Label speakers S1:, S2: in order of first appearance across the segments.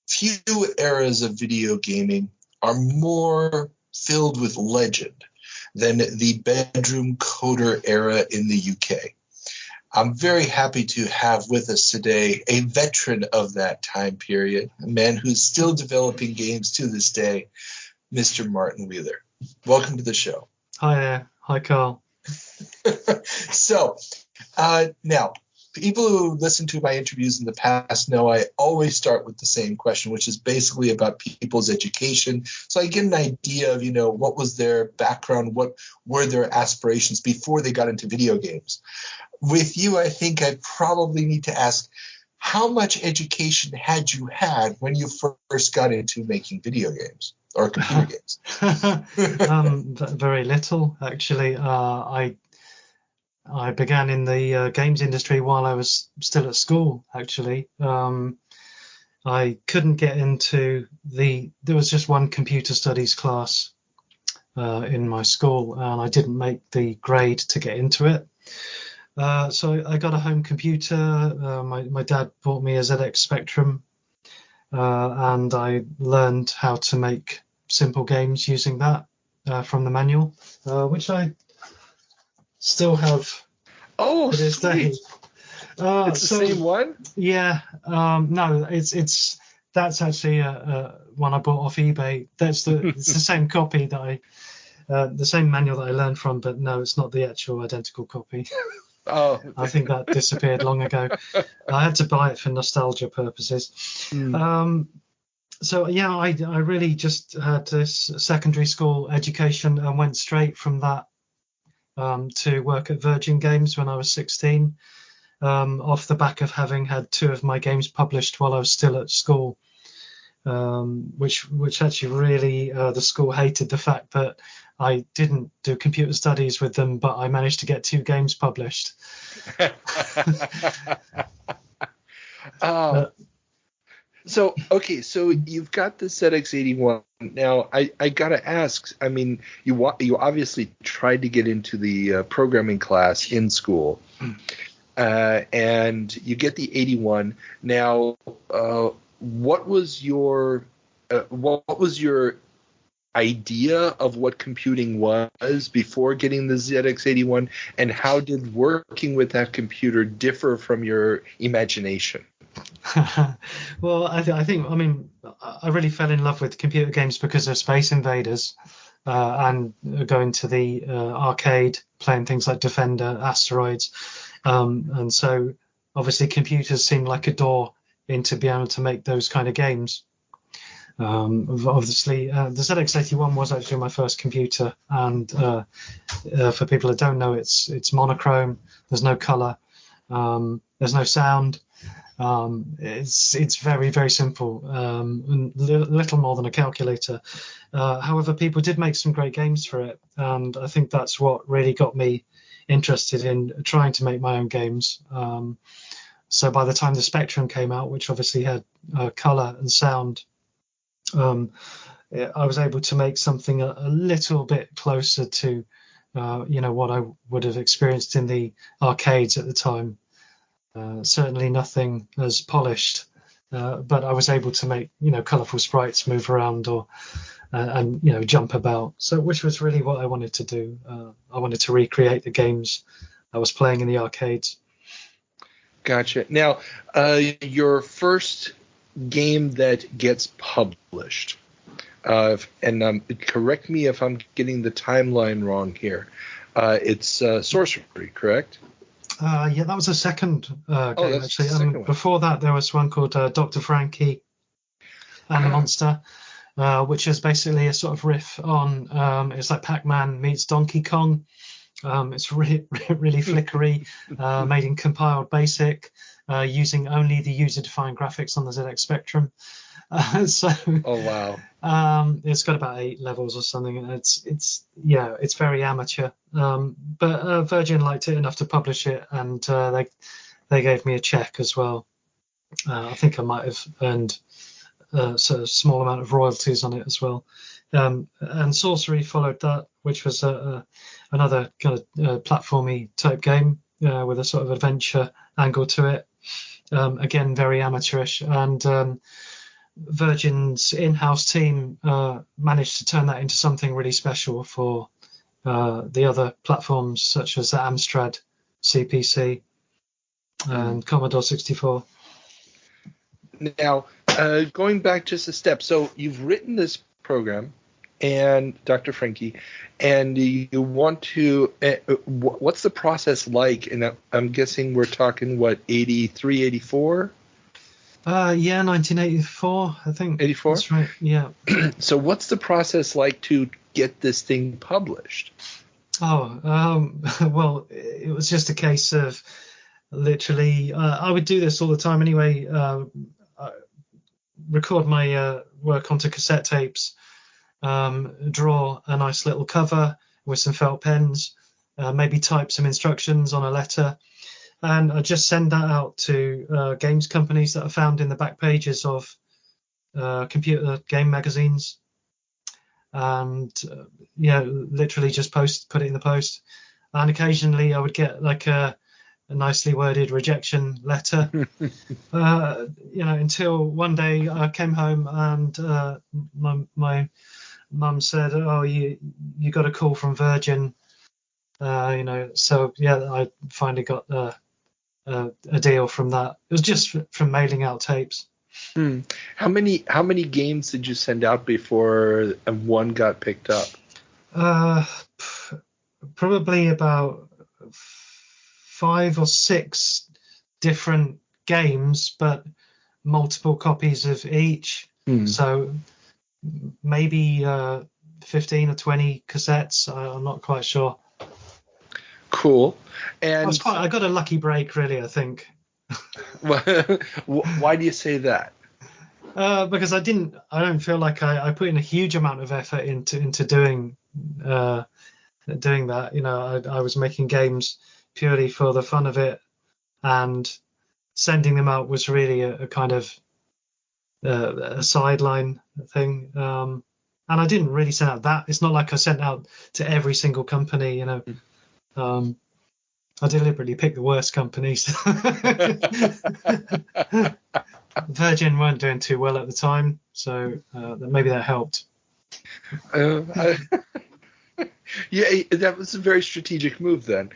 S1: few eras of video gaming are more filled with legend than the bedroom coder era in the UK. I'm very happy to have with us today a veteran of that time period, a man who's still developing games to this day, Mr. Martin Wheeler. Welcome to the show.
S2: Hi there. Hi, Carl.
S1: So, now, people who listen to my interviews in the past know I always start with the same question, which is basically about people's education. So I get an idea of, what was their background, what were their aspirations before they got into video games. With you, I think I probably need to ask, how much education had you had when you first got into making video games or computer games?
S2: Very little, actually. I began in the games industry while I was still at school, actually. I couldn't get into there was just one computer studies class in my school, and I didn't make the grade to get into it. So I got a home computer. My dad bought me a ZX Spectrum, and I learned how to make simple games using that from the manual, which I still have to this day.
S3: It's the same one?
S2: Yeah. No, that's actually one I bought off eBay. It's the same copy that the same manual that I learned from, but no, it's not the actual identical copy.
S3: Oh,
S2: I think that disappeared long ago. I had to buy it for nostalgia purposes. So yeah, I really just had this secondary school education and went straight from that to work at Virgin Games when I was 16, off the back of having had two of my games published while I was still at school, which actually really the school hated the fact that I didn't do computer studies with them, but I managed to get two games published.
S3: So you've got the ZX81. Now, I gotta ask. I mean, you obviously tried to get into the programming class in school, and you get the 81. Now, what was your idea of what computing was before getting the ZX81, and how did working with that computer differ from your imagination?
S2: Well, I really fell in love with computer games because of Space Invaders, and going to the arcade, playing things like Defender, Asteroids, and so obviously computers seemed like a door into being able to make those kind of games. Obviously, the ZX81 was actually my first computer, and for people that don't know, it's monochrome. There's no color. There's no sound. It's very, very simple, and little more than a calculator. However, people did make some great games for it, and I think that's what really got me interested in trying to make my own games. So by the time the Spectrum came out, which obviously had color and sound, I was able to make something a little bit closer to what I would have experienced in the arcades at the time. Certainly nothing as polished, but I was able to make colourful sprites move around and jump about. So which was really what I wanted to do. I wanted to recreate the games I was playing in the arcades.
S3: Gotcha. Now, your first game that gets published, and correct me if I'm getting the timeline wrong here. It's Sorcery, correct?
S2: Yeah, that was a second game, actually.
S3: Second
S2: before that, there was one called Dr. Frankie and the Monster, which is basically a sort of riff on, it's like Pac-Man meets Donkey Kong. It's really, really flickery, made in compiled BASIC, using only the user-defined graphics on the ZX Spectrum.
S3: Oh wow!
S2: It's got about 8 levels or something, and it's very amateur. But Virgin liked it enough to publish it, and they gave me a check as well. I think I might have earned a small amount of royalties on it as well. And Sorcery followed that, which was another kind of platformy type game with a sort of adventure angle to it. Again, very amateurish, and Virgin's in-house team managed to turn that into something really special for the other platforms such as the Amstrad CPC and Commodore 64.
S3: Now, going back just a step, so you've written this program, and Dr. Frankie, and you want to, what's the process like? And I'm guessing we're talking, 83, 84?
S2: Yeah, 1984, I think.
S3: 84?
S2: That's right, yeah.
S3: So what's the process like to get this thing published?
S2: Well, it was just a case of literally, I would do this all the time anyway, record my work onto cassette tapes, draw a nice little cover with some felt pens, maybe type some instructions on a letter, and I just send that out to games companies that are found in the back pages of computer game magazines, and literally just put it in the post. And occasionally I would get like a nicely worded rejection letter, until one day I came home and my mum said, "Oh, you got a call from Virgin," So yeah, I finally got a deal from that. It was just from mailing out tapes.
S3: How many games did you send out before one got picked up?
S2: Probably about 5 or 6 different games, but multiple copies of each. So maybe 15 or 20 cassettes. I'm not quite sure.
S3: Cool. And
S2: I got a lucky break, really, I think.
S3: Why do you say that?
S2: Because I don't feel like I put in a huge amount of effort into doing that. I was making games purely for the fun of it, and sending them out was really a kind of a sideline thing. And I didn't really send out that. It's not like I sent out to every single company, I deliberately picked the worst companies. Virgin weren't doing too well at the time, so maybe that helped.
S3: Yeah, that was a very strategic move then.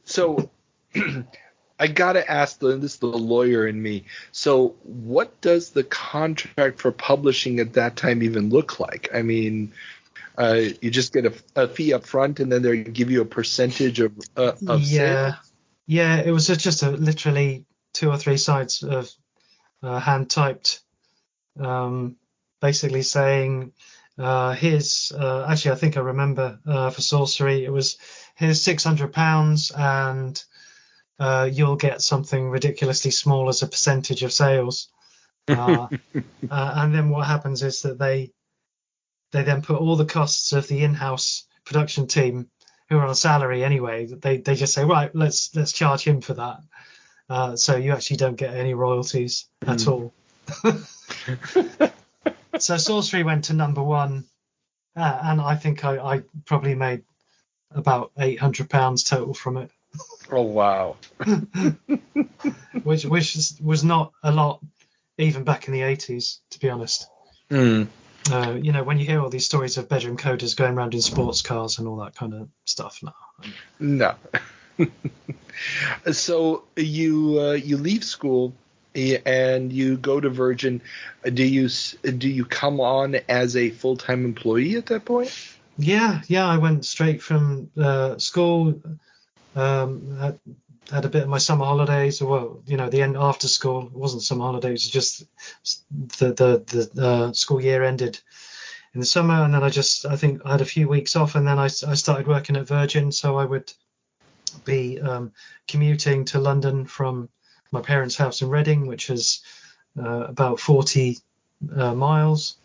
S3: So I gotta ask, this is the lawyer in me. So what does the contract for publishing at that time even look like? I mean, you just get a fee up front, and then they give you a percentage of sales?
S2: Yeah, it was just literally 2 or 3 sides of hand typed, basically saying, here's actually, I think I remember, for Sorcery, it was, here's £600 and you'll get something ridiculously small as a percentage of sales. And then what happens is that they then put all the costs of the in-house production team, who are on salary anyway, they just say, right, let's charge him for that. So you actually don't get any royalties at all. So Sorcery went to number 1, and I think I probably made about £800 total from it.
S3: Oh, wow.
S2: which was not a lot even back in the 80s, to be honest. When you hear all these stories of bedroom coders going around in sports cars and all that kind of stuff,
S3: no. So you leave school and you go to Virgin. Do you come on as a full-time employee at that point?
S2: Yeah, I went straight from school. Had a bit of my summer holidays, or the end after school. It wasn't summer holidays, just the school year ended in the summer, and then I think I had a few weeks off, and then I started working at Virgin. So I would be commuting to London from my parents' house in Reading, which is about 40 miles,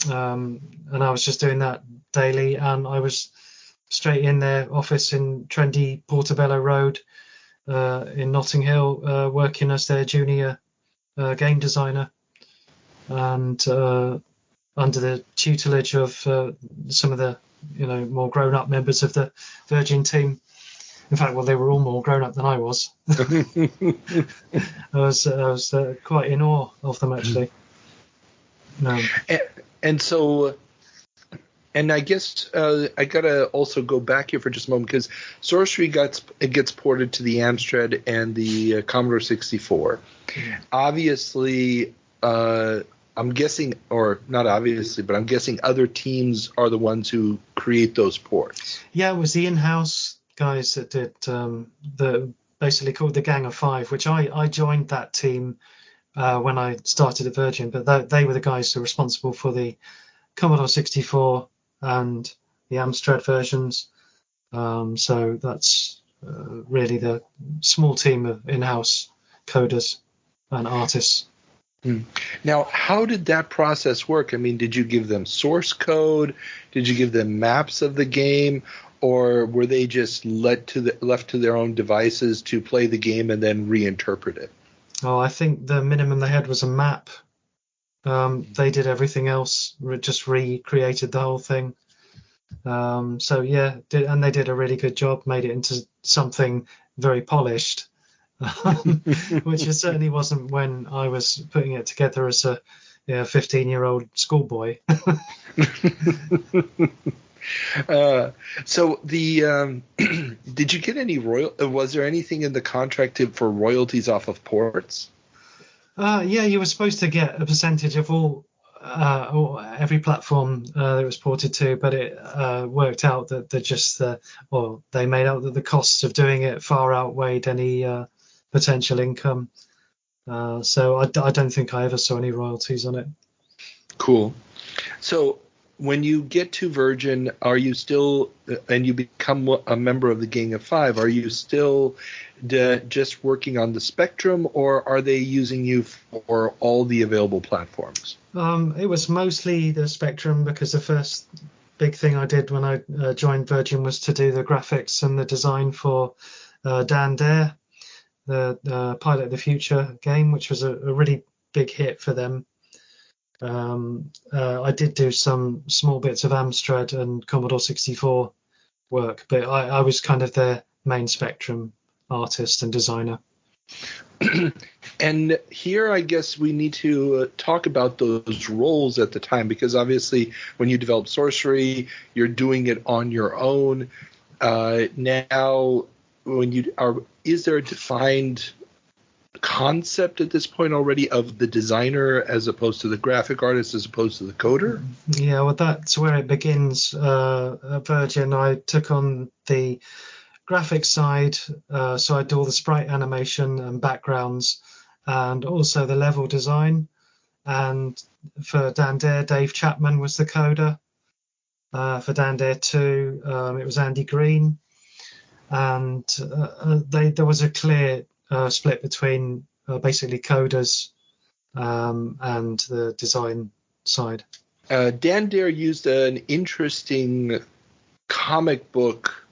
S2: and I was just doing that daily, and I was straight in their office in trendy Portobello Road in Notting Hill, working as their junior game designer, and under the tutelage of some of the more grown-up members of the Virgin team. In fact, they were all more grown-up than I was. I was quite in awe of them, actually. No.
S3: And so, and I guess I gotta also go back here for just a moment, because Sorcery gets ported to the Amstrad and the Commodore 64. Obviously, I'm guessing, or not obviously, but I'm guessing other teams are the ones who create those ports.
S2: Yeah, it was the in-house guys that did the basically called the Gang of Five, which I joined that team when I started at Virgin, but they were the guys who were responsible for the Commodore 64 and the Amstrad versions. So that's really the small team of in-house coders and artists.
S3: Now, how did that process work? I mean, did you give them source code? Did you give them maps of the game? Or were they just left to their own devices to play the game and then reinterpret it?
S2: Oh, I think the minimum they had was a map. They did everything else, just recreated the whole thing. So yeah, and they did a really good job, made it into something very polished, which it certainly wasn't when I was putting it together as a 15-year-old schoolboy.
S3: So the did you get any was there anything in the contract for royalties off of ports?
S2: Yeah, you were supposed to get a percentage of all every platform that it was ported to, but it worked out that they made out that the costs of doing it far outweighed any potential income. So I don't think I ever saw any royalties on it.
S3: Cool. So when you get to Virgin, are you still, and you become a member of the Gang of Five, are you still just working on the Spectrum, or are they using you for all the available platforms? It
S2: was mostly the Spectrum, because the first big thing I did when I joined Virgin was to do the graphics and the design for Dan Dare, the Pilot of the Future game, which was a really big hit for them. I did do some small bits of Amstrad and Commodore 64 work, but I was kind of their main Spectrum artist and designer.
S3: And here I guess we need to talk about those roles at the time, because obviously when you develop Sorcery, you're doing it on your own. Now, is there a defined concept at this point already of the designer as opposed to the graphic artist as opposed to the coder?
S2: Yeah, well, that's where it begins. At Virgin, I took on the graphics side, so I do all the sprite animation and backgrounds, and also the level design. And for Dan Dare, Dave Chapman was the coder. For Dan Dare 2, it was Andy Green. And there was a clear split between basically coders and the design side.
S3: Dan Dare used an interesting comic book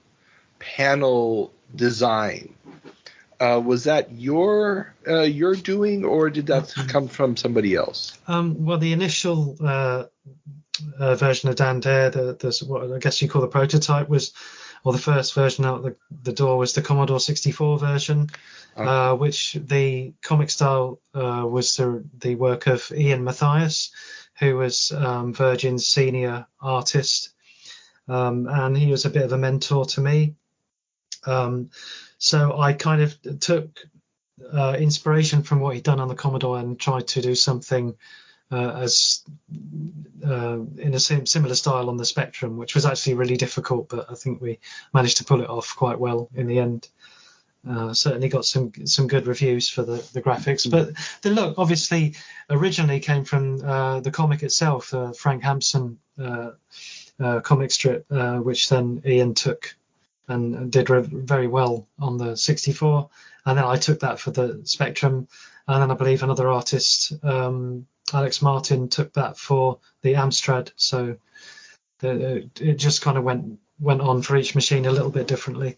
S3: panel design. Was that your doing, or did that come from somebody else?
S2: Well, the initial version of Dan Dare, what I guess you call the prototype, the first version out the door was the Commodore 64 version, which the comic style was the work of Ian Mathias, who was Virgin's senior artist, and he was a bit of a mentor to me. So I kind of took inspiration from what he'd done on the Commodore and tried to do something as in a similar style on the Spectrum, which was actually really difficult, but I think we managed to pull it off quite well in the end. Certainly got some good reviews for the graphics, but the look obviously originally came from the comic itself, Frank Hampson comic strip, which then Ian took and did very well on the 64, and then I took that for the Spectrum, and then I believe another artist, Alex Martin, took that for the Amstrad. So it just kind of went on for each machine a little bit differently.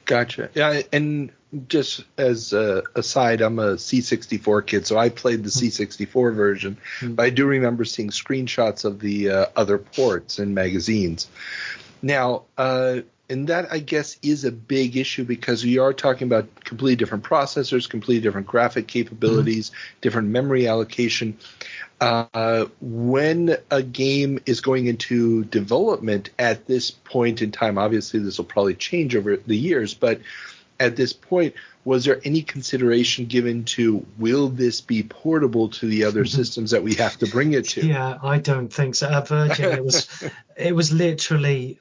S3: Gotcha. Yeah, and just as a aside, I'm a C64 kid, so I played the C64 version, but I do remember seeing screenshots of the other ports in magazines. Now, and that, I guess, is a big issue, because we are talking about completely different processors, completely different graphic capabilities, different memory allocation. when a game is going into development at this point in time, obviously this will probably change over the years, but at this point, was there any consideration given to, will this be portable to the other systems that we have to bring it to?
S2: Yeah, I don't think so. At Virgin, it was literally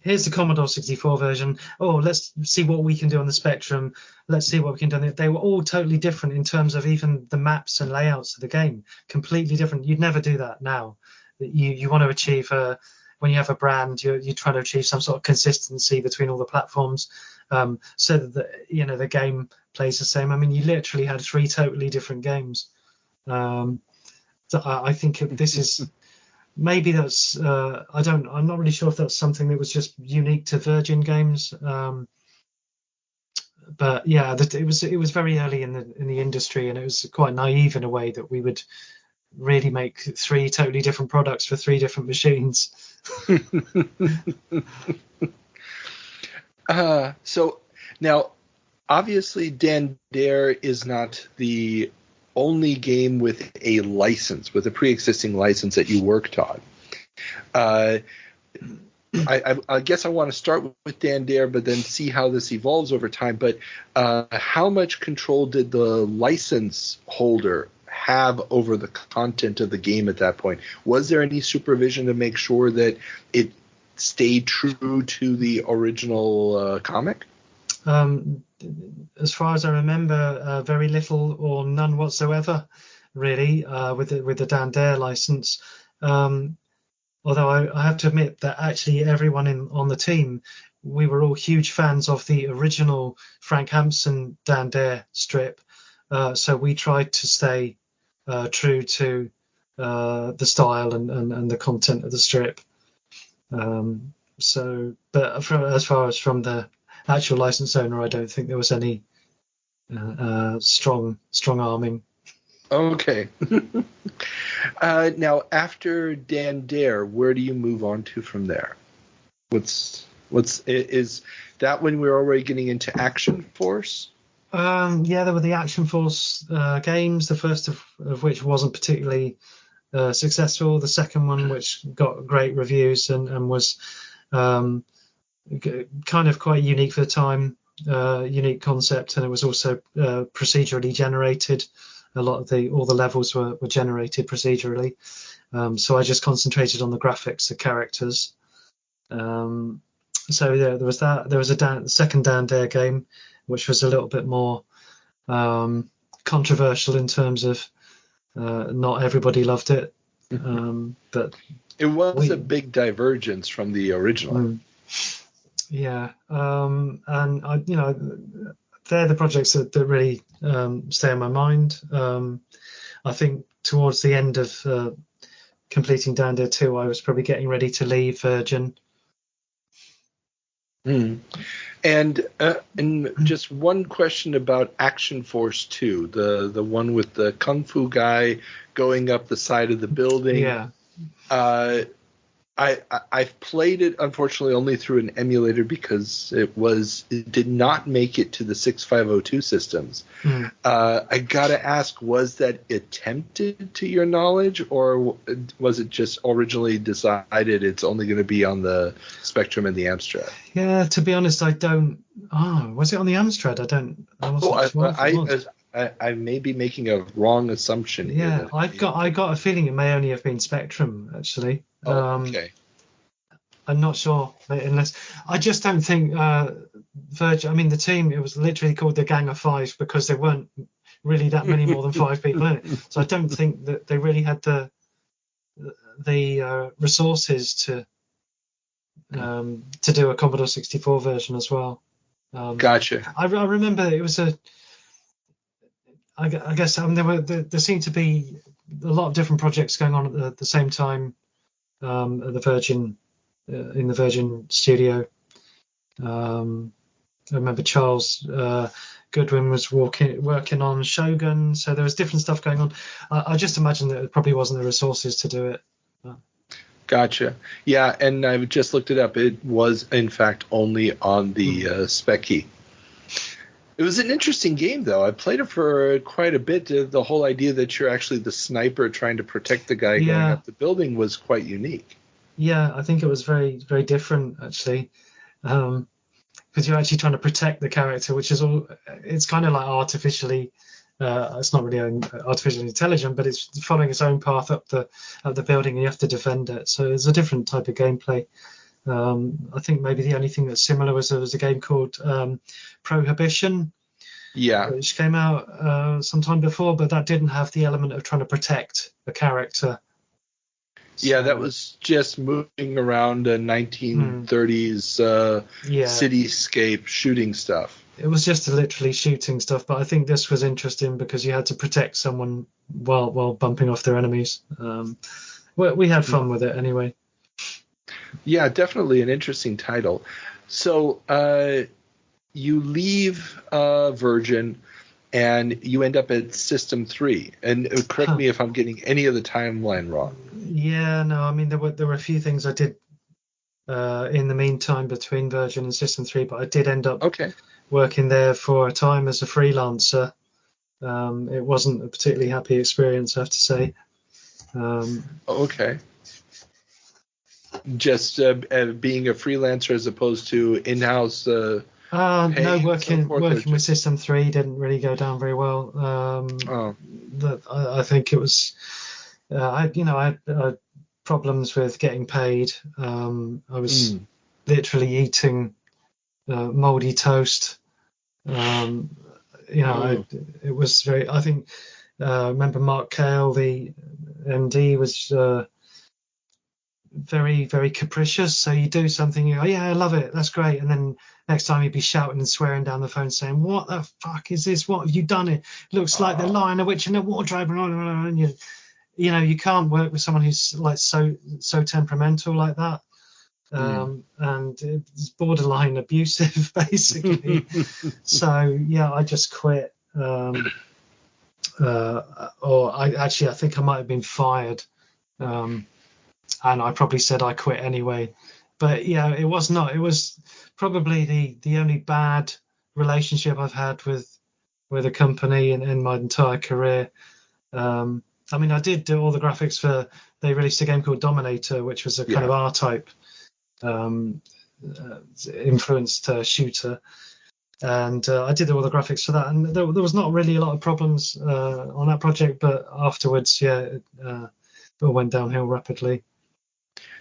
S2: here's the Commodore 64 version. Oh, let's see what we can do on the Spectrum. Let's see what we can do. They were all totally different in terms of even the maps and layouts of the game. Completely different. You'd never do that now. You want to achieve when you have a brand, you try to achieve some sort of consistency between all the platforms, so that the game plays the same. I mean, you literally had 3 totally different games. So I think this is. Maybe that's I'm not really sure if that's something that was just unique to Virgin games, but yeah, it was very early in the industry, and it was quite naive in a way that we would really make 3 totally different products for 3 different machines.
S3: So now, obviously, Dan Dare is not the only game with a license, with a pre-existing license that you worked on. I guess I want to start with Dan Dare, but then see how this evolves over time. But how much control did the license holder have over the content of the game at that point? Was there any supervision to make sure that it stayed true to the original comic?
S2: As far as I remember, very little or none whatsoever, really, with the Dan Dare license. Although I have to admit that actually everyone on the team, we were all huge fans of the original Frank Hampson Dan Dare strip, so we tried to stay true to the style and the content of the strip. But as far as from the actual license owner, I don't think there was any strong arming.
S3: Okay. Now, after Dan Dare, where do you move on to from there? Is that when we're already getting into Action Force?
S2: Yeah, there were the Action Force games. The first of which wasn't particularly successful. The second one, which got great reviews and was kind of quite unique for the time, unique concept, and it was also procedurally generated. All the levels were generated procedurally, so I just concentrated on the graphics, the characters. So yeah, there was that. There was a second Dan Dare game, which was a little bit more controversial in terms of not everybody loved it, but
S3: it was a big divergence from the original.
S2: Yeah, and they're the projects that really stay in my mind. I think towards the end of completing Dan Dare 2, I was probably getting ready to leave Virgin.
S3: And just one question about Action Force 2, the one with the Kung Fu guy going up the side of the building.
S2: Yeah.
S3: I've played it, unfortunately, only through an emulator because it did not make it to the 6502 systems. I gotta ask, was that attempted to your knowledge, or was it just originally decided it's only going to be on the Spectrum and the Amstrad?
S2: Yeah, to be honest, I don't. Oh, was it on the Amstrad?
S3: I may be making a wrong assumption.
S2: Yeah, I got a feeling it may only have been Spectrum, actually.
S3: Okay.
S2: I'm not sure, unless I just don't think Virgin. I mean, the team, it was literally called the Gang of Five because there weren't really that many more than 5 people in it. So I don't think that they really had the resources to do a Commodore 64 version as well.
S3: Gotcha.
S2: I remember it was I guess there seemed to be a lot of different projects going on at the same time at the Virgin in the Virgin studio. I remember Charles Goodwin was working on Shogun, so there was different stuff going on. I just imagine that it probably wasn't the resources to do it.
S3: Gotcha. Yeah, and I just looked it up. It was, in fact, only on the Spec Key. It was an interesting game, though. I played it for quite a bit. The whole idea that you're actually the sniper trying to protect the guy going up the building was quite unique.
S2: Yeah, I think it was very, very different, actually, because you're actually trying to protect the character, which is all. It's kind of like artificially. It's not really artificially intelligent, but it's following its own path up the building, and you have to defend it. So it's a different type of gameplay. I think maybe the only thing that's similar was there was a game called Prohibition, which came out sometime before, but that didn't have the element of trying to protect a character.
S3: Yeah, that was just moving around a 1930s cityscape shooting stuff.
S2: It was just literally shooting stuff, but I think this was interesting because you had to protect someone while bumping off their enemies. We had fun with it anyway.
S3: Yeah, definitely an interesting title. So you leave Virgin and you end up at System 3. And correct me if I'm getting any of the timeline wrong.
S2: Yeah, no, I mean, there were a few things I did in the meantime between Virgin and System 3, but I did end up working there for a time as a freelancer. It wasn't a particularly happy experience, I have to say.
S3: Just being a freelancer as opposed to in-house
S2: no, working with System 3 didn't really go down very well. I think it was I had problems with getting paid. I was literally eating moldy toast. It was very. I think remember Mark Cale, the MD, was very, very capricious. So you do something, you go, yeah, I love it, that's great, and then next time you'd be shouting and swearing down the phone saying, what the fuck is this? What have you done? It looks like the Lion, a Witch, and a wardrobe, and you can't work with someone who's like so temperamental like that. And it's borderline abusive, basically. So yeah, I just quit. I think I might have been fired. And I probably said I quit anyway. But yeah, it was not. It was probably the only bad relationship I've had with a company in my entire career. I mean, I did do all the graphics for. They released a game called Dominator, which was a kind of R-type influenced shooter, and I did all the graphics for that. And there was not really a lot of problems on that project, but afterwards, it all went downhill rapidly.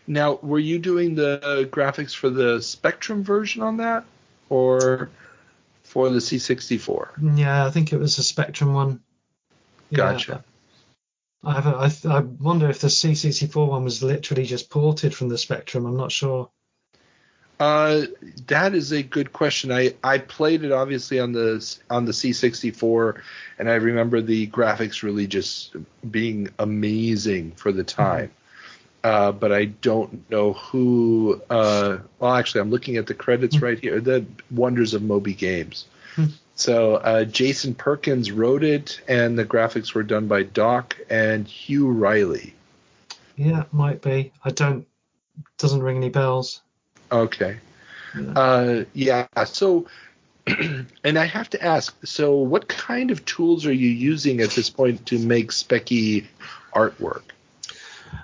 S3: Now, were you doing the graphics for the Spectrum version on that, or for the C64?
S2: Yeah, I think it was a Spectrum one.
S3: Gotcha.
S2: I wonder if the C64 one was literally just ported from the Spectrum. I'm not sure.
S3: That is a good question. I played it obviously on the C64, and I remember the graphics really just being amazing for the time. But I don't know who. Well, actually, I'm looking at the credits right here. The Wonders of Moby Games. So Jason Perkins wrote it, and the graphics were done by Doc and Hugh Riley.
S2: Yeah, might be. Doesn't ring any bells.
S3: Okay. So, and I have to ask, so what kind of tools are you using at this point to make specky artwork?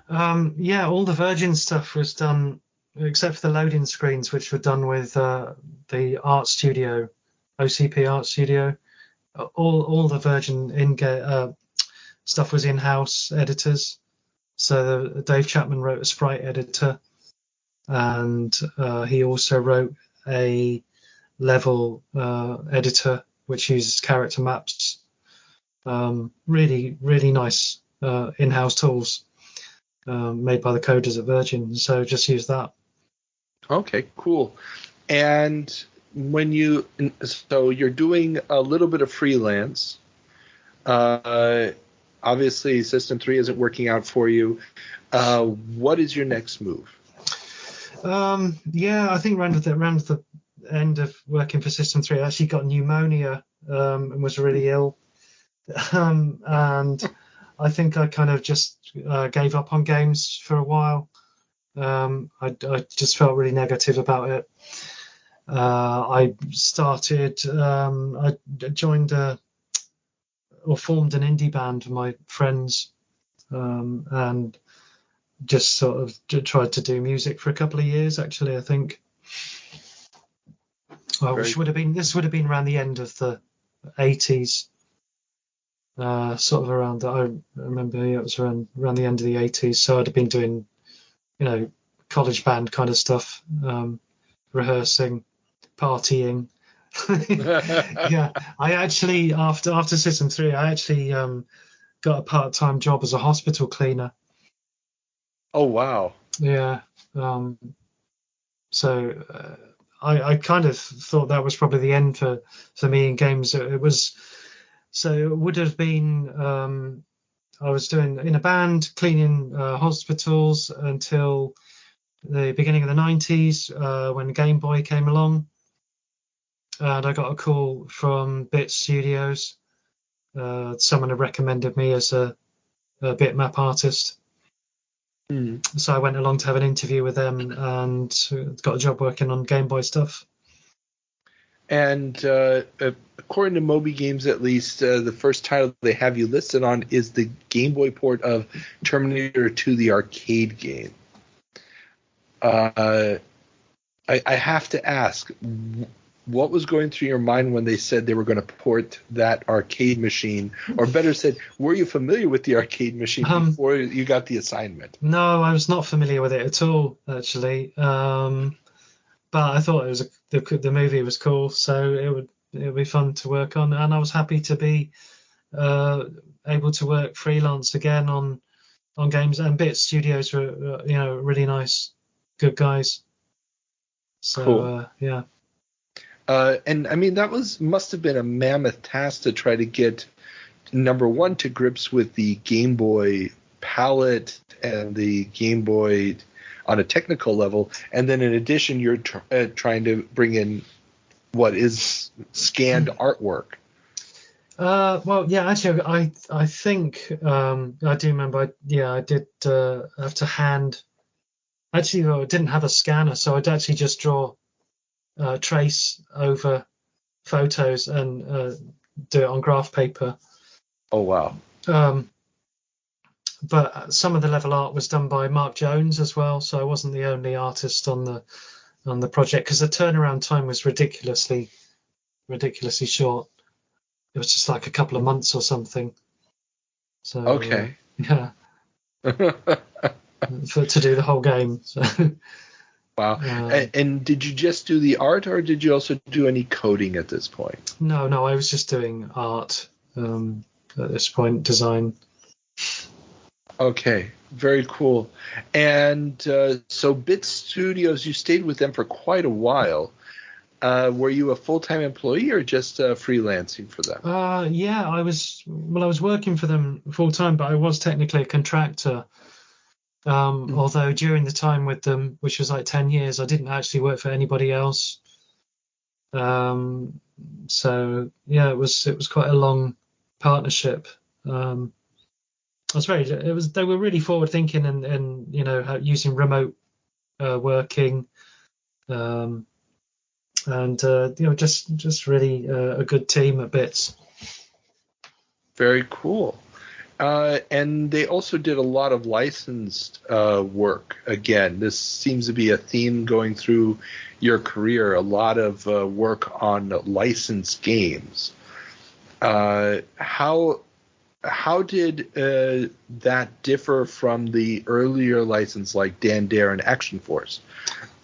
S2: All the Virgin stuff was done, except for the loading screens, which were done with the Art Studio, OCP Art Studio. All the Virgin stuff was in-house editors. So Dave Chapman wrote a sprite editor, and he also wrote a level editor which uses character maps. Really, really nice in-house tools made by the coders at Virgin. So just use that. Okay,
S3: cool. And when you're doing a little bit of freelance, obviously System 3 isn't working out for you. What is your next move?
S2: I think around the end of working for System 3, I actually got pneumonia and was really ill. And I think I kind of just gave up on games for a while. I just felt really negative about it. I started. I joined or formed an indie band with my friends, and just sort of tried to do music for a couple of years. Actually, I think. Well, this would have been around the end of the 80s. Sort of around that. I remember it was around the end of the 80s. So I'd have been doing, college band kind of stuff, rehearsing, partying. Yeah, I actually after System 3, I actually got a part-time job as a hospital cleaner.
S3: Oh wow.
S2: Yeah. So I kind of thought that was probably the end for me in games. It was. So it would have been, I was doing in a band, cleaning hospitals until the beginning of the 90s, when Game Boy came along. And I got a call from Bit Studios. Someone had recommended me as a bitmap artist. So I went along to have an interview with them and got a job working on Game Boy stuff.
S3: And according to Moby Games, at least, the first title they have you listed on is the Game Boy port of Terminator 2, the arcade game. I have to ask, what was going through your mind when they said they were going to port that arcade machine? Or better said, were you familiar with the arcade machine before you got the assignment?
S2: No, I was not familiar with it at all, actually. But I thought the movie was cool, so it would be fun to work on, and I was happy to be able to work freelance again on games. And Bit Studios were really nice, good guys. So
S3: cool.
S2: Yeah.
S3: And I mean that must have been a mammoth task to try to get number one to grips with the Game Boy palette and the Game Boy on a technical level, and then in addition, you're trying to bring in what is scanned artwork.
S2: Well, yeah, actually, I think I do remember. I did have to hand. Actually, I didn't have a scanner, so I'd actually just draw trace over photos and do it on graph paper.
S3: Oh wow.
S2: But some of the level art was done by Mark Jones as well, so I wasn't the only artist on the project, because the turnaround time was ridiculously short. It was just like a couple of months or something. So
S3: okay.
S2: Yeah. to do the whole game. So.
S3: Wow. And did you just do the art, or did you also do any coding at this point?
S2: No, I was just doing art at this point, design.
S3: Okay, very cool. And so Bit Studios, you stayed with them for quite a while. Were you a full-time employee or just freelancing for them?
S2: Yeah, I was working for them full-time, but I was technically a contractor. Although during the time with them, which was like 10 years, I didn't actually work for anybody else. So yeah, it was quite a long partnership. They were really forward thinking and using remote working, and just really a good team at Bits.
S3: Very cool. And they also did a lot of licensed work. Again, this seems to be a theme going through your career, a lot of work on licensed games. How did that differ from the earlier license like Dan Dare and Action Force?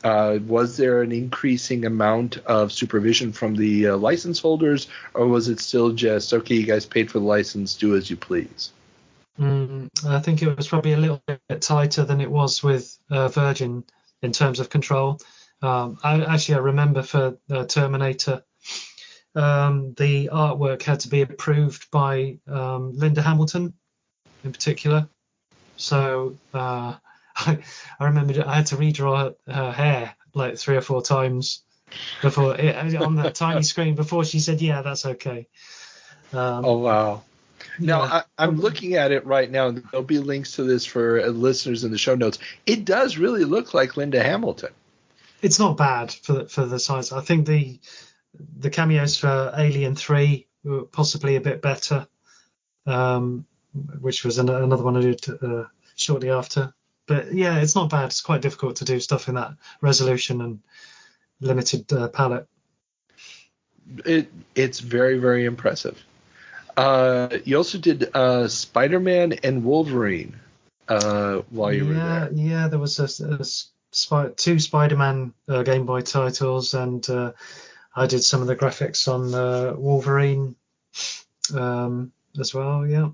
S3: Was there an increasing amount of supervision from the license holders, or was it still just, okay, you guys paid for the license, do as you please?
S2: I think it was probably a little bit tighter than it was with Virgin in terms of control. I remember for Terminator, the artwork had to be approved by Linda Hamilton in particular. So I remember I had to redraw her hair like 3 or 4 times before on that tiny screen before she said, yeah, that's okay.
S3: Oh, wow. Now,
S2: Yeah.
S3: I'm looking at it right now, and there'll be links to this for listeners in the show notes. It does really look like Linda Hamilton.
S2: it's not bad for the size. I think the cameos for Alien 3 were possibly a bit better, which was another one I did shortly after. But yeah, it's not bad. It's quite difficult to do stuff in that resolution and limited palette.
S3: It's very, very impressive. You also did Spider-Man and Wolverine while you were there.
S2: Yeah, there was two Spider-Man Game Boy titles, and I did some of the graphics on Wolverine as well. Yeah.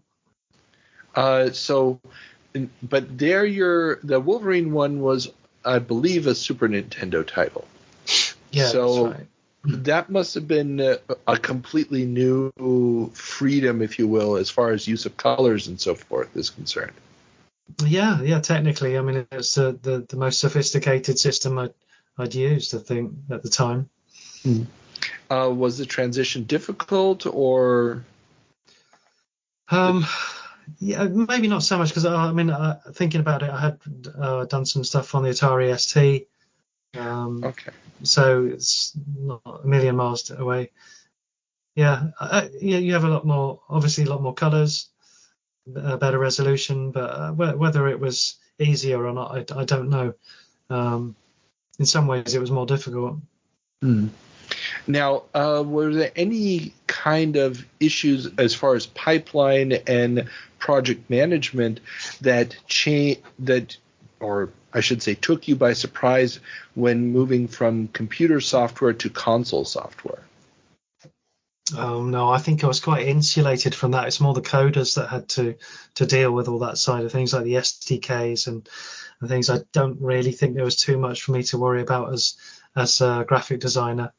S3: But the Wolverine one was, I believe, a Super Nintendo title.
S2: Yeah,
S3: so
S2: that's right.
S3: That must have been a completely new freedom, if you will, as far as use of colors and so forth is concerned.
S2: Yeah, technically. I mean, it's the most sophisticated system I'd used, I think, at the time.
S3: Was the transition difficult, or?
S2: Yeah, maybe not so much, because thinking about it, I had done some stuff on the Atari ST.
S3: Okay.
S2: So it's not a million miles away. Yeah, you have a lot more colors, better resolution, but whether it was easier or not, I don't know. In some ways, it was more difficult.
S3: Now, were there any kind of issues as far as pipeline and project management that took you by surprise when moving from computer software to console software?
S2: No, I think I was quite insulated from that. It's more the coders that had to deal with all that side of things, like the SDKs and things. I don't really think there was too much for me to worry about as a graphic designer.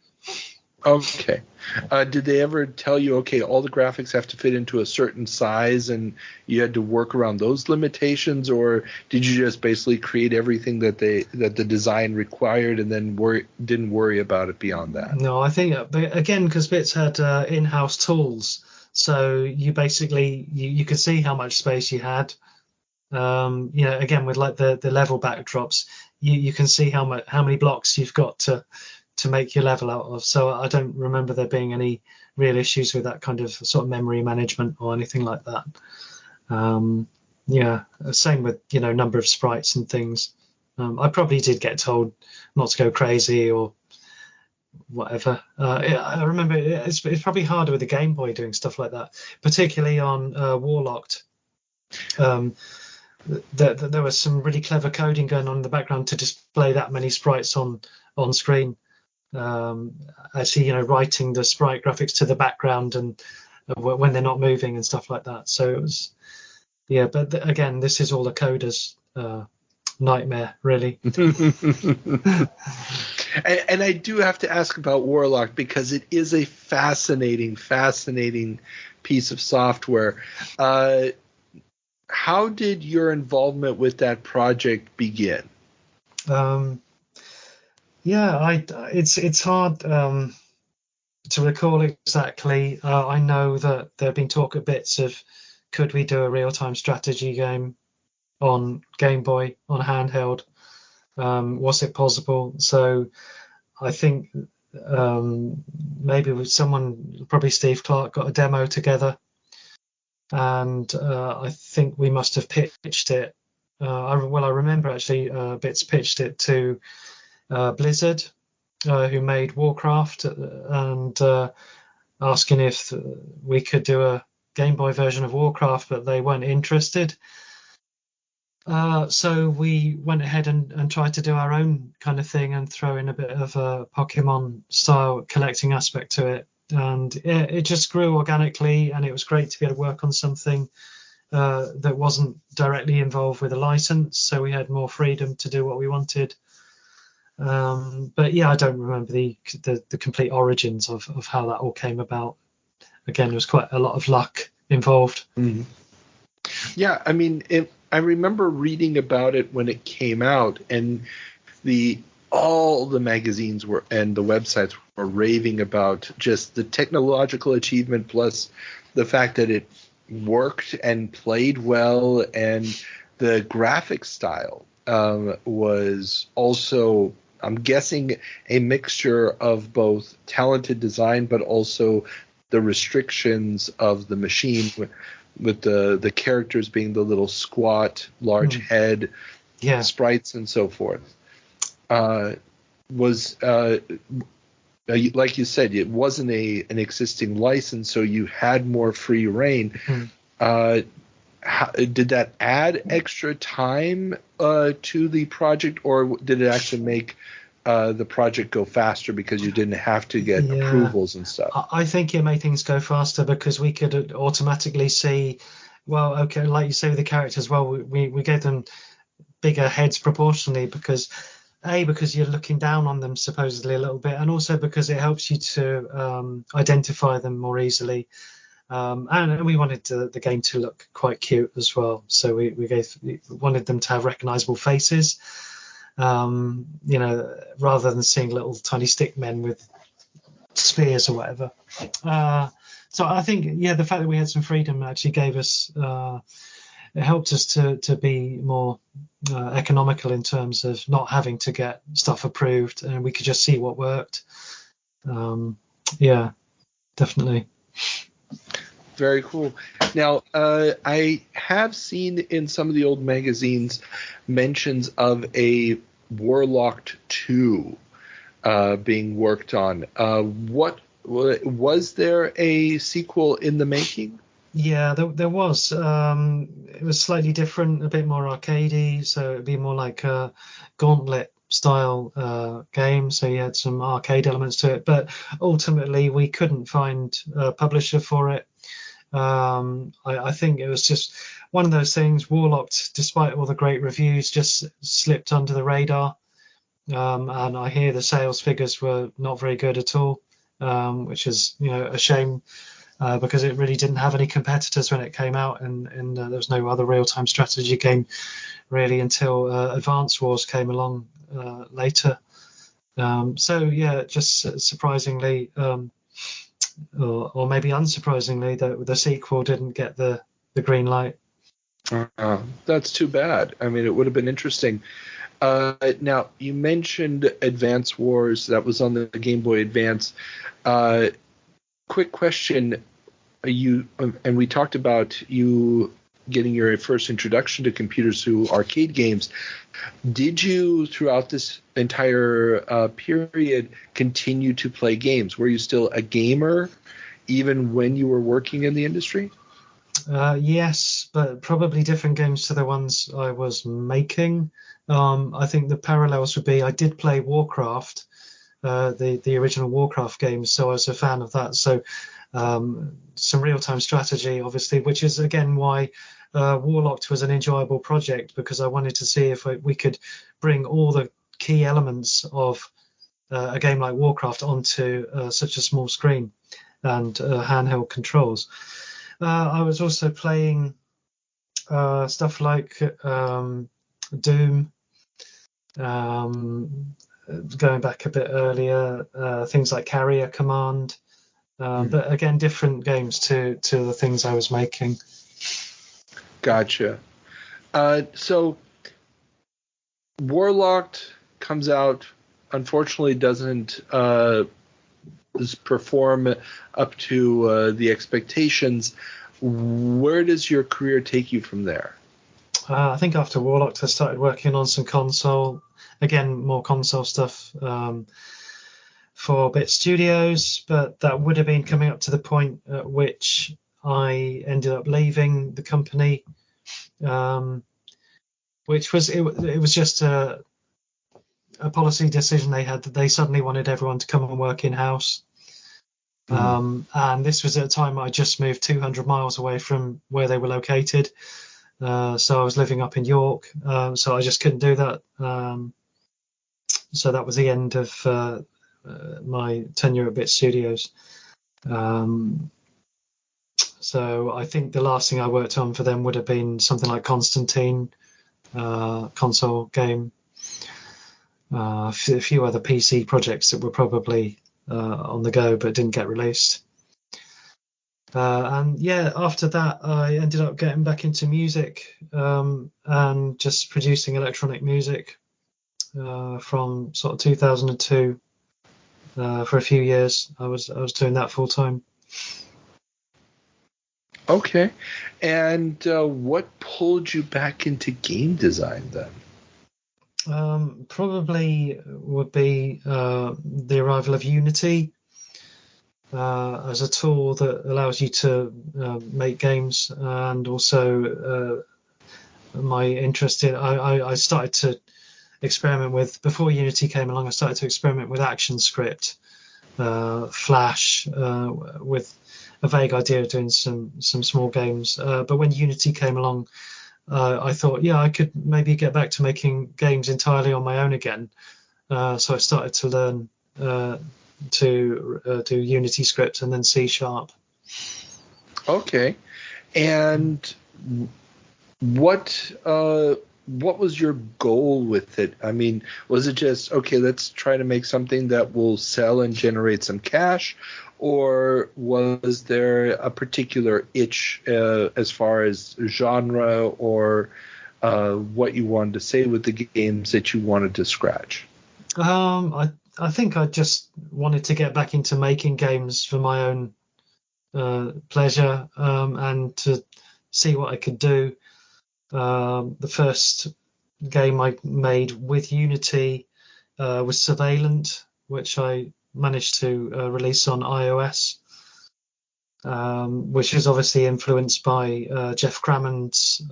S3: Okay. Did they ever tell you, okay, all the graphics have to fit into a certain size and you had to work around those limitations, or did you just basically create everything that the design required and then didn't worry about it beyond that?
S2: No, I think, again, because Bits had in-house tools, so you basically you could see how much space you had. Again, with like the level backdrops, you can see how many blocks you've got to make your level out of. So I don't remember there being any real issues with that kind of sort of memory management or anything like that. Same with number of sprites and things. I probably did get told not to go crazy or whatever. I remember it's probably harder with the Game Boy doing stuff like that, particularly on Warlocked. There was some really clever coding going on in the background to display that many sprites on screen. Actually, writing the sprite graphics to the background and when they're not moving and stuff like that. So it was, but again, this is all the coders' nightmare, really.
S3: And I do have to ask about Warlock, because it is a fascinating piece of software. How did your involvement with that project begin? It's hard to recall exactly. I know that there have been talk at Bits of, could we do a real-time strategy game on Game Boy, on handheld? Was it possible? So I think maybe with someone, probably Steve Clark, got a demo together, and I think we must have pitched it. I remember actually Bits pitched it to Blizzard, who made Warcraft, and asking if we could do a Game Boy version of Warcraft, but they weren't interested. So we went ahead and tried to do our own kind of thing and throw in a bit of a Pokemon style collecting aspect to it. And it just grew organically, and it was great to be able to work on something that wasn't directly involved with a license, so we had more freedom to do what we wanted. But yeah, I don't remember the complete origins of how that all came about. Again, there was quite a lot of luck involved. Mm-hmm. Yeah, I mean, I remember reading about it when it came out, and all the magazines and the websites were raving about just the technological achievement, plus the fact that it worked and played well, and the graphic style was also I'm guessing a mixture of both talented design, but also the restrictions of the machine, with the characters being the little squat, large head sprites and so forth. Was like you said, it wasn't an existing license, so you had more free reign. Did that add extra time to the project, or did it actually make the project go faster because you didn't have to get approvals and stuff?
S2: I think it made things go faster because we could automatically see, well, okay, like you say with the characters, well, we gave them bigger heads proportionally because you're looking down on them supposedly a little bit, and also because it helps you to identify them more easily. And we wanted the game to look quite cute as well, so we wanted them to have recognizable faces, rather than seeing little tiny stick men with spears or whatever. So I think the fact that we had some freedom actually gave us it helped us to be more economical in terms of not having to get stuff approved, and we could just see what worked. Definitely.
S3: Very cool. Now, I have seen in some of the old magazines mentions of a Warlocked 2 being worked on. What was there a sequel in the making?
S2: Yeah, there was. It was slightly different, a bit more arcadey, so it'd be more like a Gauntlet style game, so you had some arcade elements to it, but ultimately we couldn't find a publisher for it. I think it was just one of those things. Warlocked, despite all the great reviews, just slipped under the radar, and I hear the sales figures were not very good at all, which is a shame, because it really didn't have any competitors when it came out, and there was no other real-time strategy game really until Advance Wars came along later. Just surprisingly, or maybe unsurprisingly, the sequel didn't get the green light.
S3: That's too bad. I mean, it would have been interesting. Now, you mentioned Advance Wars. That was on the Game Boy Advance. Quick question. And we talked about you getting your first introduction to computers through arcade games. Did you, throughout this entire period, continue to play games? Were you still a gamer even when you were working in the industry?
S2: Yes, but probably different games to the ones I was making. I think the parallels would be I did play Warcraft, the original Warcraft games, so I was a fan of that. So some real-time strategy, obviously, which is again why Warlocked was an enjoyable project, because I wanted to see if we could bring all the key elements of a game like Warcraft onto such a small screen and handheld controls. I was also playing stuff like Doom, going back a bit earlier, things like Carrier Command, but again, different games to the things I was making.
S3: Gotcha. So Warlocked comes out, unfortunately doesn't perform up to the expectations. Where does your career take you from there?
S2: I think after Warlocked I started working on some more console stuff for Bit Studios, but that would have been coming up to the point at which I ended up leaving the company, which was it was just a policy decision they had, that they suddenly wanted everyone to come and work in-house. And this was at a time I just moved 200 miles away from where they were located. So I was living up in York, so I just couldn't do that. So that was the end of my tenure at Bit Studios. So I think the last thing I worked on for them would have been something like Constantine, console game. A few other PC projects that were probably on the go but didn't get released. After that I ended up getting back into music, and just producing electronic music. from sort of 2002 for a few years. I was doing that full time.
S3: Okay. And what pulled you back into game design then?
S2: Probably would be the arrival of Unity as a tool that allows you to make games, and also my interest in I started to experiment with, before Unity came along, I started to experiment with ActionScript, Flash, with a vague idea of doing some small games. But when Unity came along, I thought, I could maybe get back to making games entirely on my own again. So I started to learn to do Unity script and then C#.
S3: Okay. And what was your goal with it? I mean, was it just, okay, let's try to make something that will sell and generate some cash? Or was there a particular itch as far as genre or what you wanted to say with the games that you wanted to scratch?
S2: I think I just wanted to get back into making games for my own pleasure, and to see what I could do. The first game I made with Unity was Surveillant, which I managed to release on iOS, which is obviously influenced by Jeff Crammond's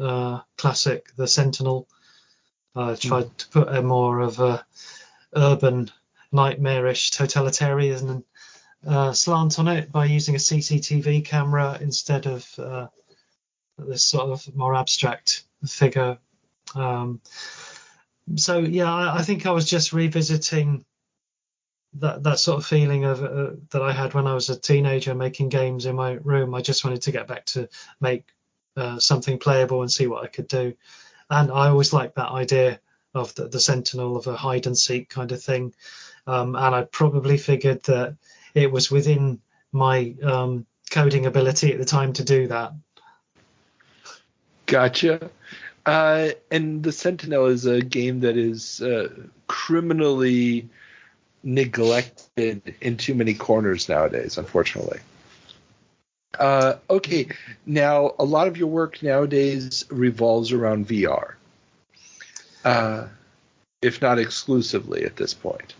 S2: classic The Sentinel. I tried to put a more of a urban, nightmarish totalitarian slant on it by using a CCTV camera instead of this sort of more abstract figure. I think I was just revisiting that sort of feeling of that I had when I was a teenager making games in my room. I just wanted to get back to make something playable and see what I could do. And I always liked that idea of the Sentinel, of a hide and seek kind of thing. And I probably figured that it was within my coding ability at the time to do that.
S3: Gotcha. And the Sentinel is a game that is criminally neglected in too many corners nowadays, unfortunately. Okay, now a lot of your work nowadays revolves around VR, if not exclusively at this point.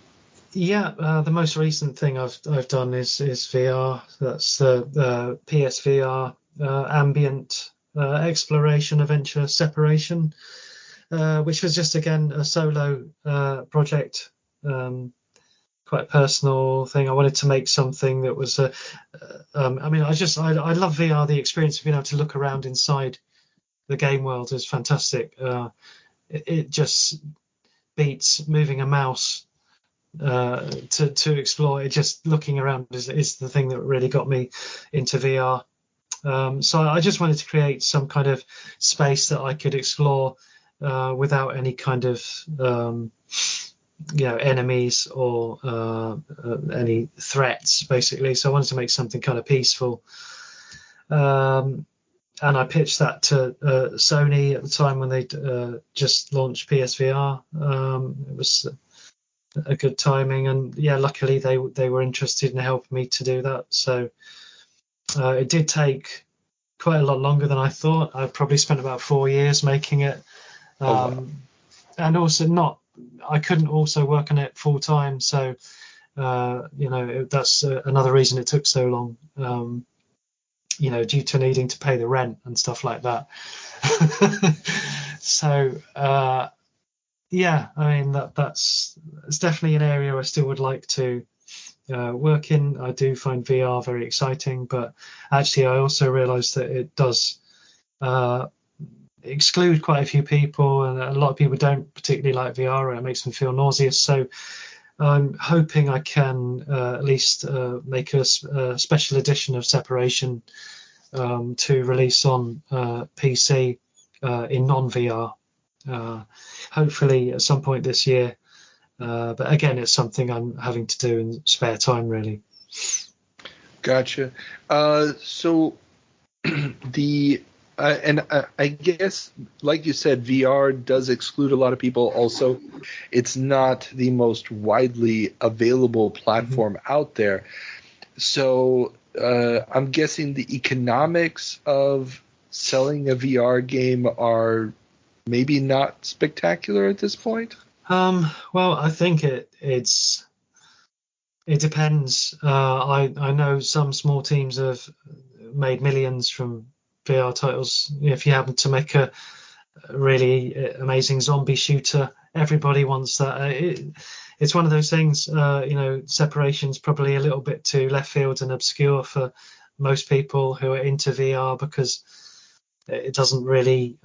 S2: Yeah, the most recent thing I've done is VR. That's the PSVR ambient exploration, adventure, separation, which was just again a solo project, quite a personal thing. I wanted to make something that was I love VR. The experience of being able to look around inside the game world is fantastic. It just beats moving a mouse to explore it. Just looking around is the thing that really got me into VR. So I just wanted to create some kind of space that I could explore without any kind of enemies or any threats, basically. So I wanted to make something kind of peaceful. And I pitched that to Sony at the time when they just launched PSVR. It was a good timing, and luckily they were interested in helping me to do that. So it did take quite a lot longer than I thought. I probably spent about 4 years making it.
S3: Wow.
S2: And also I couldn't also work on it full time. So, that's another reason it took so long, due to needing to pay the rent and stuff like that. So, that's definitely an area I still would like to work in. I do find VR very exciting, but actually I also realize that it does exclude quite a few people, and a lot of people don't particularly like VR. It makes them feel nauseous. So I'm hoping I can at least make a special edition of Separation to release on PC in non-VR, hopefully at some point this year. But again, it's something I'm having to do in spare time, really.
S3: Gotcha. So the I guess, like you said, VR does exclude a lot of people. Also, it's not the most widely available platform out there. So I'm guessing the economics of selling a VR game are maybe not spectacular at this point.
S2: Well, I think it depends. I know some small teams have made millions from VR titles. If you happen to make a really amazing zombie shooter, everybody wants that. It's one of those things. Separation's probably a little bit too left field and obscure for most people who are into VR, because it doesn't really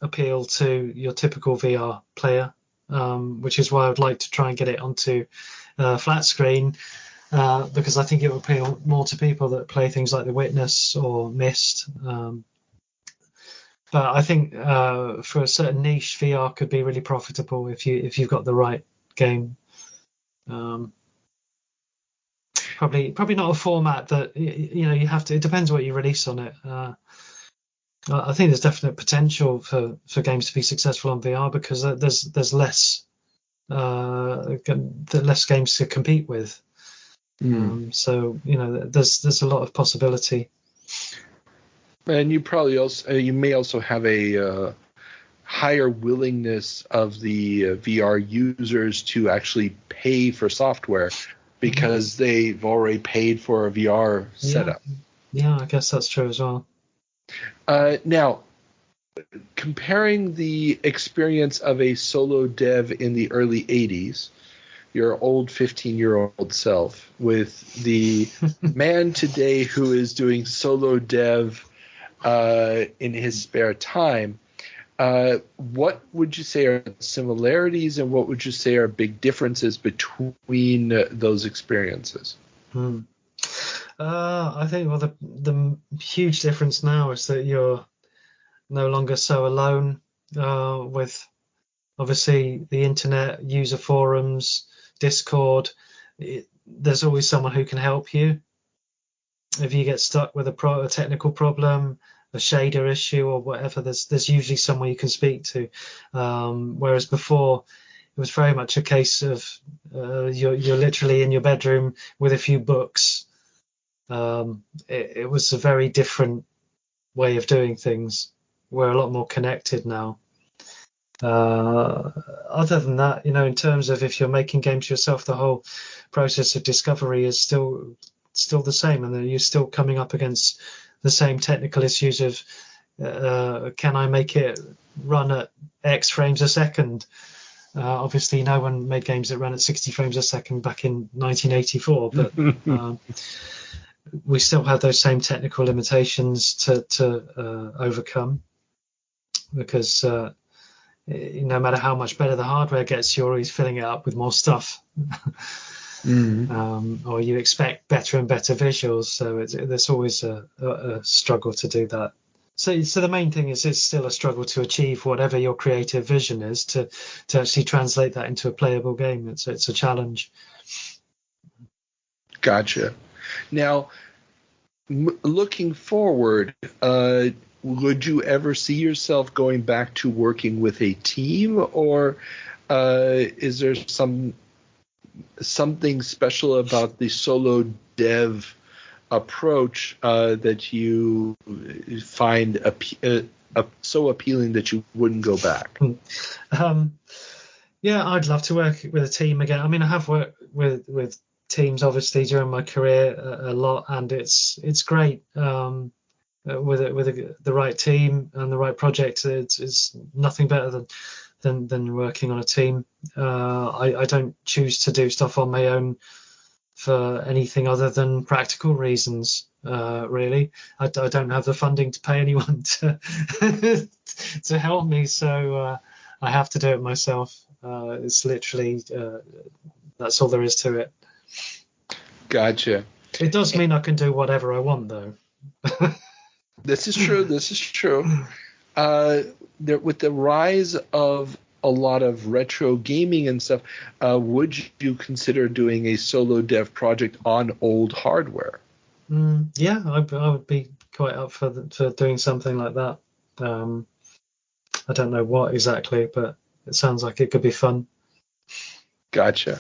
S2: appeal to your typical VR player, which is why I would like to try and get it onto flat screen, because I think it will appeal more to people that play things like The Witness or Myst. But I think for a certain niche, VR could be really profitable if you've got the right game. Probably not a format that you have to. It depends what you release on it. I think there's definite potential for games to be successful on VR, because there's less games to compete with. So there's a lot of possibility.
S3: And you may also have a higher willingness of the VR users to actually pay for software, because they've already paid for a VR setup.
S2: Yeah, I guess that's true as well.
S3: Now, comparing the experience of a solo dev in the early 80s, your old 15-year-old self, with the man today who is doing solo dev in his spare time, what would you say are similarities, and what would you say are big differences between those experiences?
S2: I think the huge difference now is that you're no longer so alone with obviously the internet, user forums, Discord. There's always someone who can help you if you get stuck with a technical problem, a shader issue, or whatever. There's usually someone you can speak to, whereas before it was very much a case of you're literally in your bedroom with a few books. It was a very different way of doing things. We're a lot more connected now. Other than that, in terms of if you're making games yourself, the whole process of discovery is still the same, and you're still coming up against the same technical issues of can I make it run at X frames a second? Obviously, no one made games that ran at 60 frames a second back in 1984, but we still have those same technical limitations to overcome, because no matter how much better the hardware gets, you're always filling it up with more stuff. Or you expect better and better visuals, so there's always a struggle to do that. So the main thing is it's still a struggle to achieve whatever your creative vision is, to actually translate that into a playable game. It's a challenge.
S3: Gotcha. Now, looking forward, would you ever see yourself going back to working with a team, or is there something special about the solo dev approach that you find so appealing that you wouldn't go back?
S2: Yeah, I'd love to work with a team again. I mean, I have worked with teams obviously during my career a lot, and it's great. With the right team and the right project, it's nothing better than working on a team. I don't choose to do stuff on my own for anything other than practical reasons. Really, I don't have the funding to pay anyone to to help me, so I have to do it myself. It's literally that's all there is to it.
S3: Gotcha.
S2: It does mean I can do whatever I want, though.
S3: This is true. With the rise of a lot of retro gaming and stuff, would you consider doing a solo dev project on old hardware?
S2: Yeah, I would be quite up for doing something like that. I don't know what exactly, but it sounds like it could be fun.
S3: Gotcha.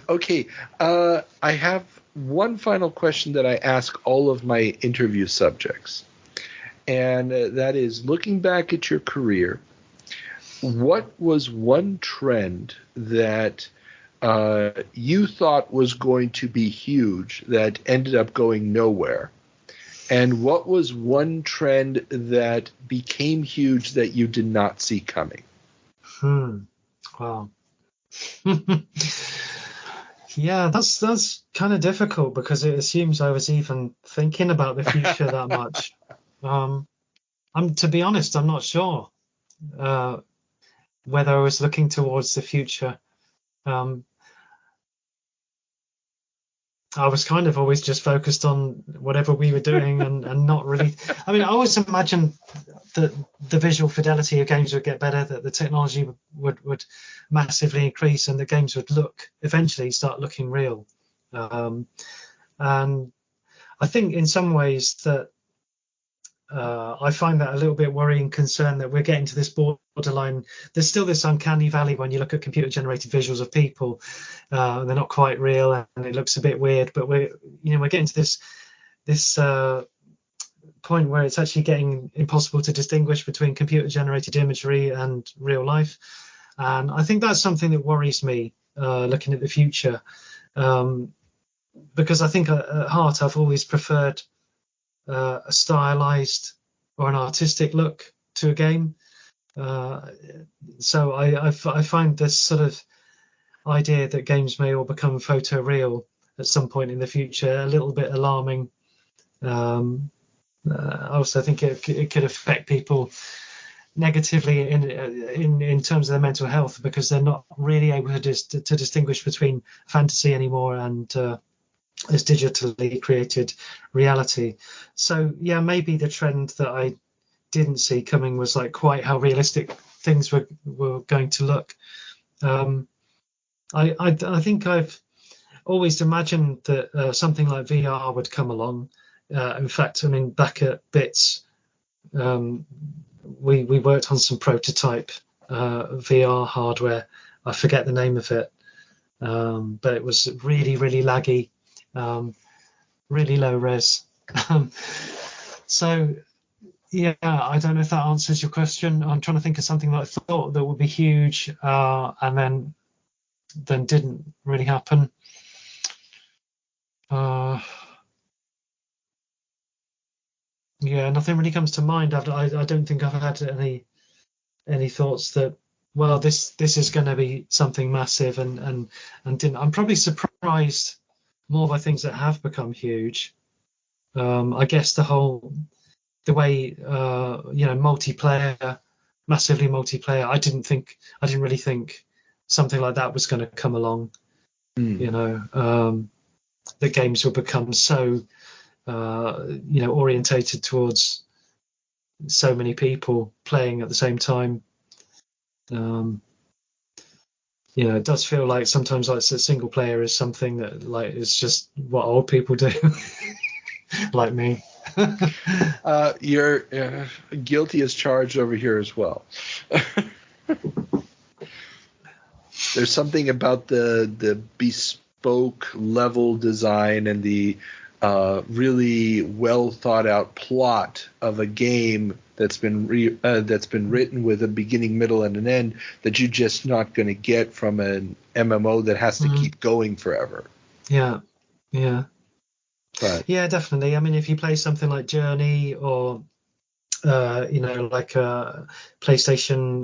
S3: Okay, I have one final question that I ask all of my interview subjects, and that is, looking back at your career, what was one trend that you thought was going to be huge that ended up going nowhere? And what was one trend that became huge that you did not see coming?
S2: Wow. Yeah, that's kind of difficult because it assumes I was even thinking about the future that much. To be honest, I'm not sure whether I was looking towards the future. I was kind of always just focused on whatever we were doing and not really. I mean, I always imagined that the visual fidelity of games would get better, that the technology would massively increase, and the games would eventually start looking real. And I think in some ways that I find that a little bit worrying concern that we're getting to this borderline. There's still this uncanny valley when you look at computer generated visuals of people. They're not quite real and it looks a bit weird, but we're getting to this point where it's actually getting impossible to distinguish between computer generated imagery and real life. And I think that's something that worries me looking at the future, because I think at heart I've always preferred a stylized or an artistic look to a game. So I find this sort of idea that games may all become photoreal at some point in the future a little bit alarming. I also think it could affect people negatively in terms of their mental health, because they're not really able to distinguish between fantasy anymore and this digitally created reality. So yeah, maybe the trend that I didn't see coming was like quite how realistic things were going to look. I think I've always imagined that something like VR would come along. In fact, I mean, back at Bits, we worked on some prototype VR hardware. I forget the name of it, but it was really, really laggy. Really low res. So yeah, I don't know if that answers your question. I'm trying to think of something that I thought that would be huge, and then didn't really happen. Yeah, nothing really comes to mind. I don't think I've had any thoughts that, well, this is going to be something massive, and didn't. I'm probably surprised more by things that have become huge. I guess the way multiplayer, massively multiplayer. I didn't really think something like that was going to come along. The games will become so orientated towards so many people playing at the same time. It does feel like sometimes like a single player is something that like is just what old people do, like me.
S3: You're guilty as charged over here as well. There's something about the bespoke level design and the really well thought out plot of a game that's been written with a beginning, middle, and an end that you're just not going to get from an MMO that has to keep going forever.
S2: Yeah.
S3: But
S2: yeah, definitely. I mean, if you play something like Journey or like a PlayStation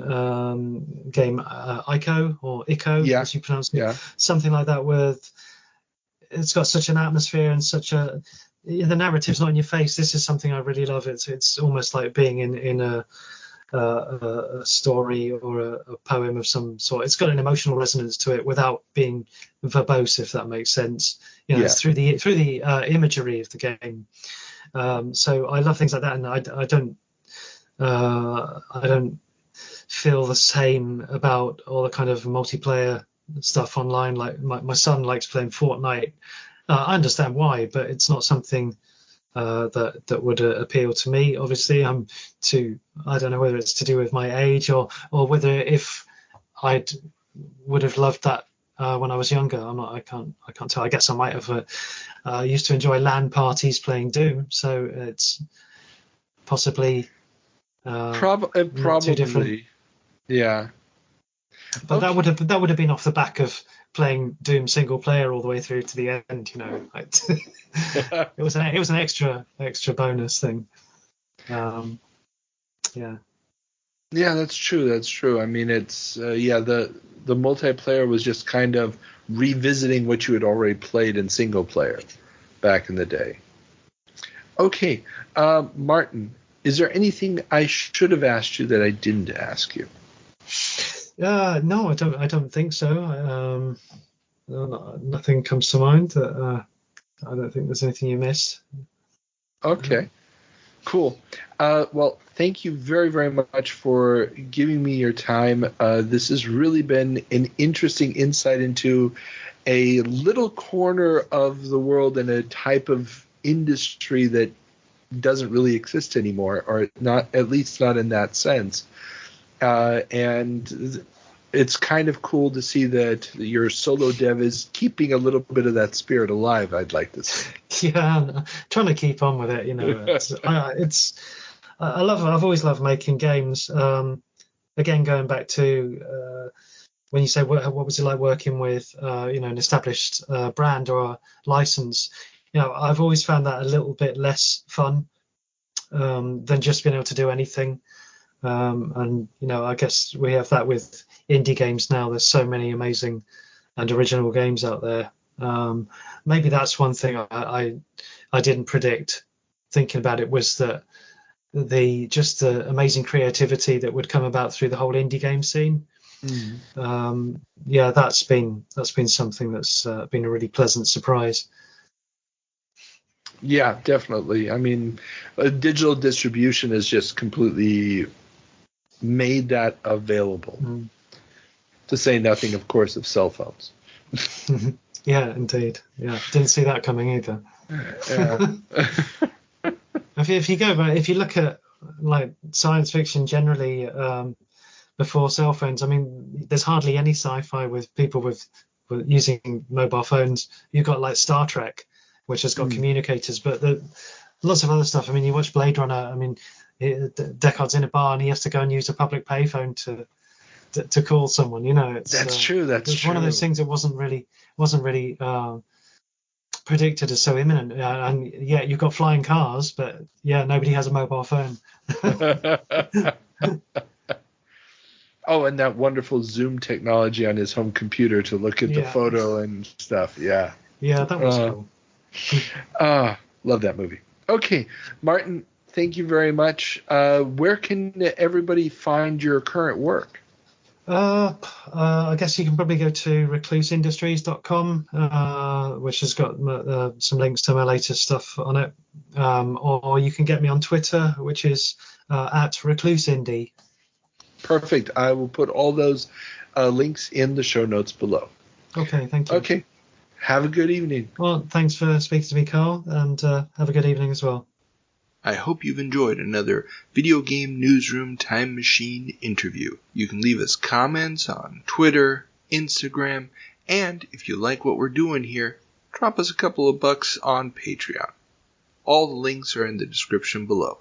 S2: game, Ico or Ico, as you pronounce it, something like that, with it's got such an atmosphere and the narrative's not in your face. This is something I really love. It's almost like being in a story or a poem of some sort. It's got an emotional resonance to it without being verbose, if that makes sense. It's through the imagery of the game. So I love things like that, and I don't feel the same about all the kind of multiplayer stuff online. Like my son likes playing Fortnite. I understand why, but it's not something that would appeal to me. Obviously, I don't know whether it's to do with my age or whether if I would have loved that when I was younger. I can't tell. I guess I might have used to enjoy LAN parties playing Doom, so it's possibly not too different.
S3: Yeah.
S2: But okay. that would have been off the back of playing Doom single player all the way through to the end. It was an extra bonus thing. Yeah.
S3: Yeah, that's true. I mean, it's the multiplayer was just kind of revisiting what you had already played in single player back in the day. Okay, Martin, is there anything I should have asked you that I didn't ask you?
S2: No, I don't think so. Nothing comes to mind. I don't think there's anything you missed.
S3: Okay, cool. Well, thank you very, very much for giving me your time. This has really been an interesting insight into a little corner of the world and a type of industry that doesn't really exist anymore, or not, at least not in that sense. And it's kind of cool to see that your solo dev is keeping a little bit of that spirit alive, I'd like to say.
S2: Yeah, I'm trying to keep on with it. I've always loved making games. Again, going back to when you say what was it like working with an established brand or a license, I've always found that a little bit less fun than just being able to do anything. And I guess we have that with indie games now. There's so many amazing and original games out there. Maybe that's one thing I didn't predict thinking about it, was that the amazing creativity that would come about through the whole indie game scene. That's been something that's been a really pleasant surprise.
S3: Yeah, definitely. I mean, digital distribution has just completely made that available. To say nothing, of course, of cell phones.
S2: Yeah, indeed. Yeah, didn't see that coming either.
S3: Yeah.
S2: If you look at like science fiction generally, before cell phones, I mean, there's hardly any sci-fi with people with using mobile phones. You've got like Star Trek, which has got communicators, but lots of other stuff. I mean, you watch Blade Runner. I mean, Deckard's in a bar and he has to go and use a public payphone to call someone.
S3: That's true. It's
S2: one of those things that wasn't really predicted as so imminent. And yeah, you've got flying cars, but yeah, nobody has a mobile phone.
S3: Oh, and that wonderful Zoom technology on his home computer to look at the photo and stuff. Yeah.
S2: Yeah, that was cool.
S3: Love that movie. Okay, Martin, thank you very much. Where can everybody find your current work?
S2: I guess you can probably go to recluseindustries.com, which has got some links to my latest stuff on it. Or you can get me on Twitter, which is at recluseindie.
S3: Perfect. I will put all those links in the show notes below.
S2: Okay, thank you.
S3: Okay. Have a good evening.
S2: Well, thanks for speaking to me, Carl, and have a good evening as well.
S4: I hope you've enjoyed another Video Game Newsroom Time Machine interview. You can leave us comments on Twitter, Instagram, and if you like what we're doing here, drop us a couple of bucks on Patreon. All the links are in the description below.